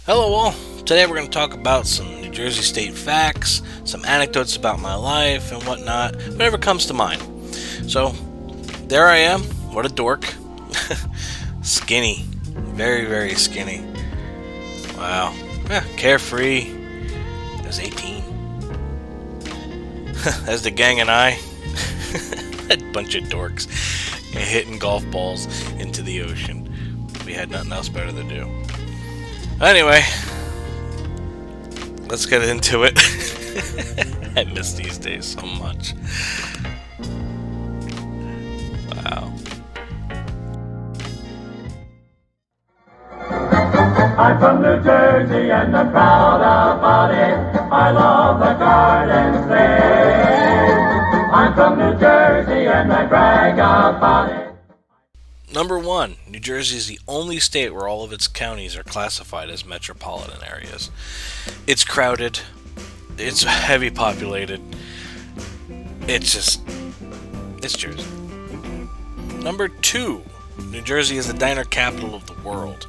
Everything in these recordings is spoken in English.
Hello all! Today we're going to talk about some New Jersey State facts, some anecdotes about my life and whatnot, whatever comes to mind. So, there I am. What a dork. Skinny. Very, very skinny. Wow. Carefree. I was 18. As the gang and I. That bunch of dorks. Hitting golf balls into the ocean. We had nothing else better to do. Anyway, let's get into it. I miss these days so much. Wow. I'm from New Jersey and I'm proud about it. I love the Garden State. I'm from New Jersey and I brag about it. Number 1, New Jersey is the only state where all of its counties are classified as metropolitan areas. It's crowded, it's heavy populated, it's Jersey. Number 2, New Jersey is the diner capital of the world.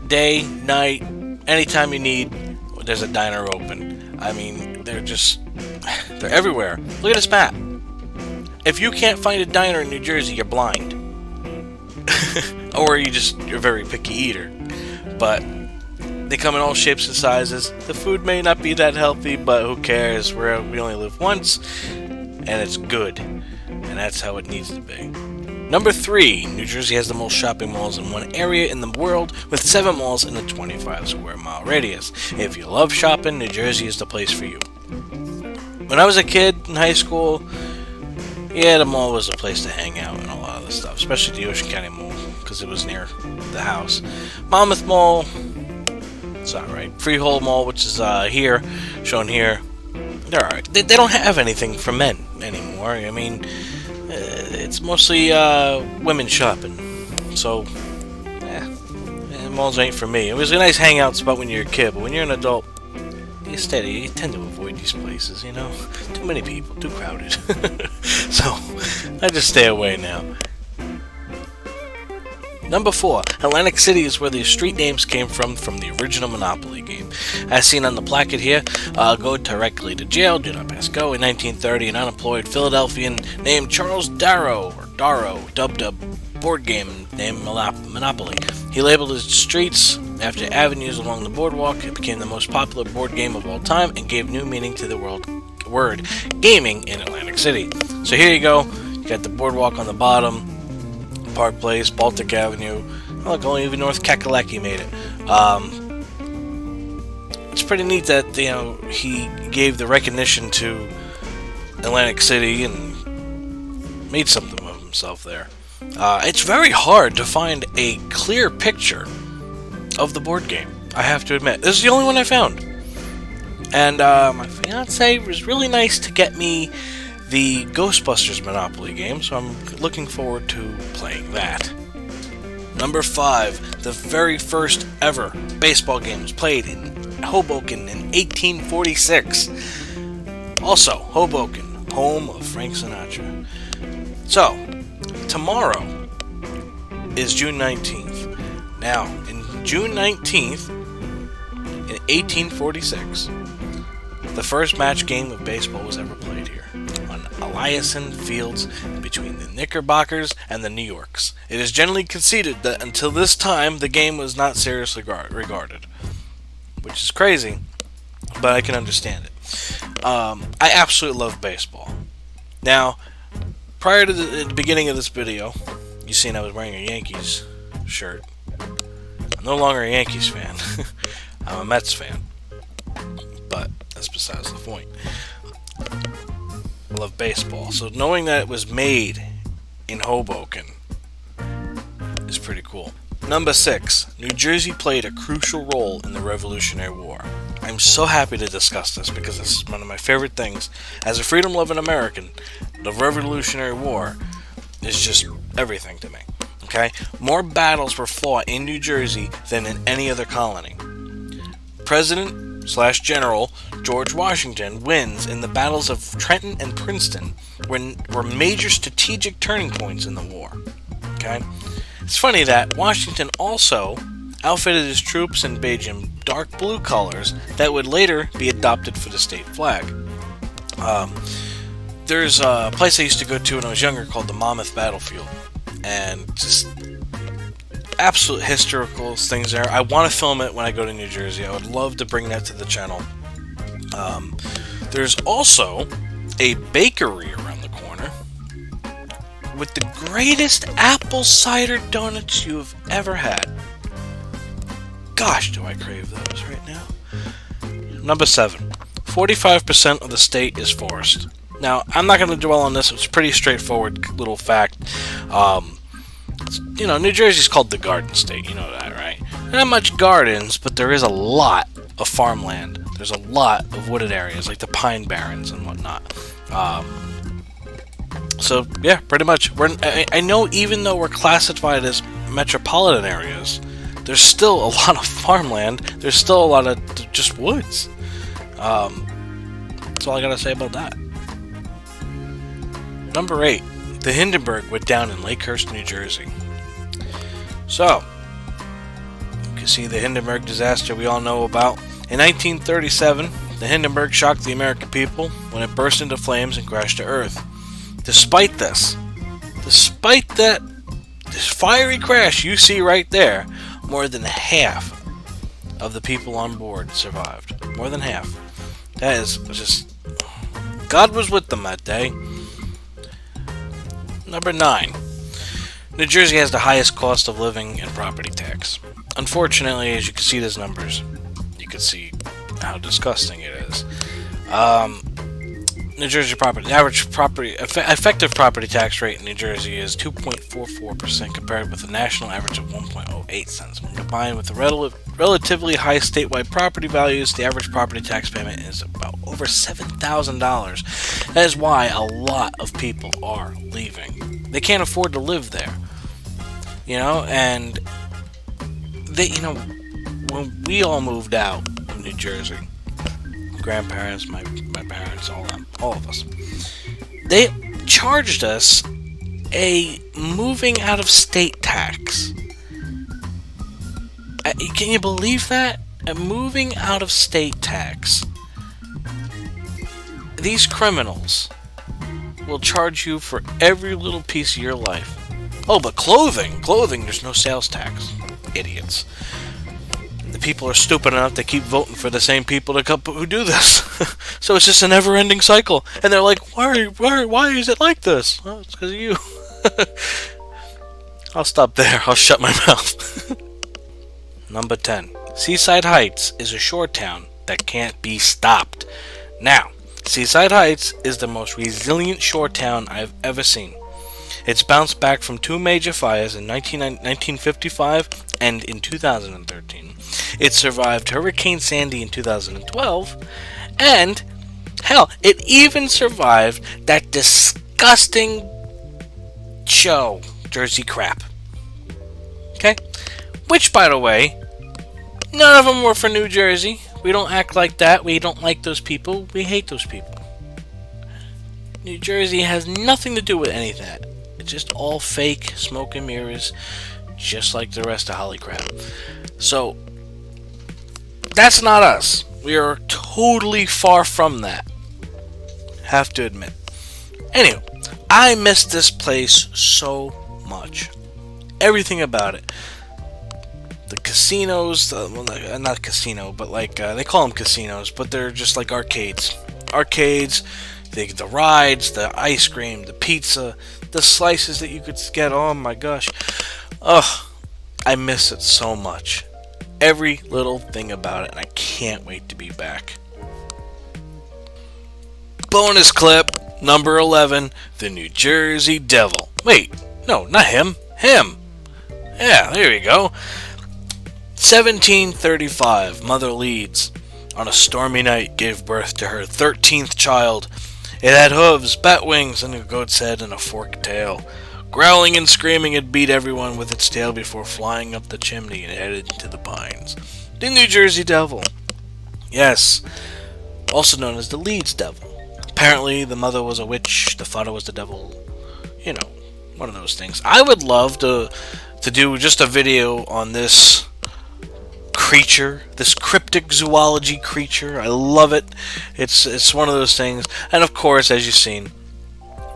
Day, night, anytime you need, there's a diner open. I mean, they're everywhere. Look at this map. If you can't find a diner in New Jersey, you're blind. Or you're a very picky eater. But they come in all shapes and sizes. The food may not be that healthy, but who cares? We only live once, and it's good. And that's how it needs to be. Number 3, New Jersey has the most shopping malls in one area in the world, with 7 malls in a 25 square mile radius. If you love shopping, New Jersey is the place for you. When I was a kid in high school, yeah, the mall was a place to hang out and a lot of the stuff, especially the Ocean County Mall, because it was near the house. Monmouth Mall, it's alright. Freehold Mall, which is here, shown here, they're alright. They don't have anything for men anymore. I mean, it's mostly women shopping. So, malls ain't for me. It was a nice hangout spot when you're a kid, but when you're an adult, you tend to avoid these places, you know? Too many people, too crowded. So, I just stay away now. Number 4, Atlantic City is where the street names came from the original Monopoly game. As seen on the placket here, go directly to jail, do not pass go. In 1930, an unemployed Philadelphian named Charles Darrow, dubbed a board game named Monopoly. He labeled his streets after avenues along the boardwalk. It became the most popular board game of all time and gave new meaning to the word gaming in Atlantic City. So here you go. You got the boardwalk on the bottom, Park Place, Baltic Avenue. Look, only even North Kakalaki made it. It's pretty neat that he gave the recognition to Atlantic City and made something of himself there. It's very hard to find a clear picture of the board game, I have to admit. This is the only one I found. And my fiance was really nice to get me the Ghostbusters Monopoly game, so I'm looking forward to playing that. Number 5, the very first ever baseball game was played in Hoboken in 1846. Also, Hoboken, home of Frank Sinatra. So, tomorrow is June 19th. Now, in June 19th, in 1846, the first match game of baseball was ever played here on Eliason Fields between the Knickerbockers and the New Yorks. It is generally conceded that until this time, the game was not seriously regarded, which is crazy, but I can understand it. I absolutely love baseball. Now, prior to the beginning of this video, you seen I was wearing a Yankees shirt. I'm no longer a Yankees fan. I'm a Mets fan. But that's besides the point. I love baseball. So knowing that it was made in Hoboken is pretty cool. Number 6, New Jersey played a crucial role in the Revolutionary War. I'm so happy to discuss this because this is one of my favorite things. As a freedom-loving American, the Revolutionary War is just everything to me. Okay? More battles were fought in New Jersey than in any other colony. President/General George Washington wins in the battles of Trenton and Princeton, were major strategic turning points in the war. Okay? It's funny that Washington also outfitted his troops in beige and dark blue colors that would later be adopted for the state flag. There's a place I used to go to when I was younger called the Monmouth Battlefield, and just absolute historical things there. I want to film it when I go to New Jersey. I would love to bring that to the channel. There's also a bakery around the corner with the greatest apple cider donuts you have ever had. Gosh, do I crave those right now. Number 7. 45% of the state is forest. Now, I'm not going to dwell on this. It's a pretty straightforward little fact. New Jersey's called the Garden State. You know that, right? Not much gardens, but there is a lot of farmland. There's a lot of wooded areas, like the Pine Barrens and whatnot. So, yeah, pretty much. I know even though we're classified as metropolitan areas, there's still a lot of farmland. There's still a lot of just woods. That's all I gotta say about that. Number 8. The Hindenburg went down in Lakehurst, New Jersey. So, you can see the Hindenburg disaster we all know about. In 1937, the Hindenburg shocked the American people when it burst into flames and crashed to Earth. Despite that this fiery crash you see right there, more than half of the people on board survived. More than half. That is just... God was with them that day. Number 9. New Jersey has the highest cost of living and property tax. Unfortunately, as you can see these numbers, you can see how disgusting it is. New Jersey effective property tax rate in New Jersey is 2.44% compared with the national average of 1.08 cents. When combined with the relatively high statewide property values, the average property tax payment is about over $7,000. That is why a lot of people are leaving. They can't afford to live there. And when we all moved out of New Jersey, grandparents, my parents, all of us, they charged us a moving out of state tax. Can you believe that? A moving out of state tax. These criminals will charge you for every little piece of your life. Oh, but clothing, there's no sales tax. Idiots. The people are stupid enough to keep voting for the same people who do this. So it's just a never-ending cycle. And they're like, why is it like this? Well, it's because of you. I'll stop there. I'll shut my mouth. Number 10. Seaside Heights is a shore town that can't be stopped. Now, Seaside Heights is the most resilient shore town I've ever seen. It's bounced back from 2 major fires in 1955 and in 2013. It survived Hurricane Sandy in 2012, and hell, it even survived that disgusting show, Jersey Crap. Okay? Which, by the way, none of them were for New Jersey. We don't act like that. We don't like those people. We hate those people. New Jersey has nothing to do with any of that. It's just all fake smoke and mirrors, just like the rest of Holly Crap. So, that's not us. We are totally far from that. Have to admit. Anyway, I miss this place so much. Everything about it. The casinos, not casino, but they call them casinos, but they're just like arcades. The rides, the ice cream, the pizza, the slices that you could get. Oh my gosh. Ugh, I miss it so much. Every little thing about it, and I can't wait to be back. Bonus clip, number 11, the New Jersey Devil. Wait, no, not him. Him. Yeah, there you go. 1735, Mother Leeds, on a stormy night, gave birth to her 13th child. It had hooves, bat wings, and a goat's head and a forked tail. Growling and screaming, it beat everyone with its tail before flying up the chimney and headed into the pines. The New Jersey Devil. Yes, also known as the Leeds Devil. Apparently, the mother was a witch, the father was the devil. One of those things. I would love to do just a video on this creature, this cryptic zoology creature. I love it. It's one of those things. And of course, as you've seen,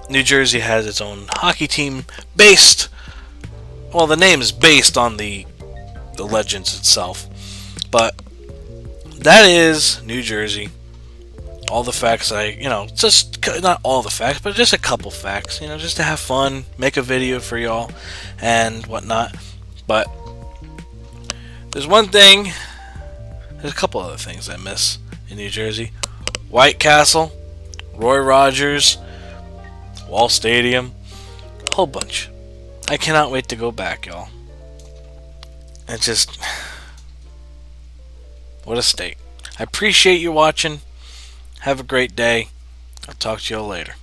New Jersey has its own hockey team based. Well, the name is based on the legends itself, but that is New Jersey. All the facts just not all the facts, but just a couple facts, just to have fun, make a video for y'all and whatnot. But there's a couple other things I miss in New Jersey. White Castle, Roy Rogers, Wall Stadium, a whole bunch. I cannot wait to go back, y'all. It's just, what a state. I appreciate you watching. Have a great day. I'll talk to y'all later.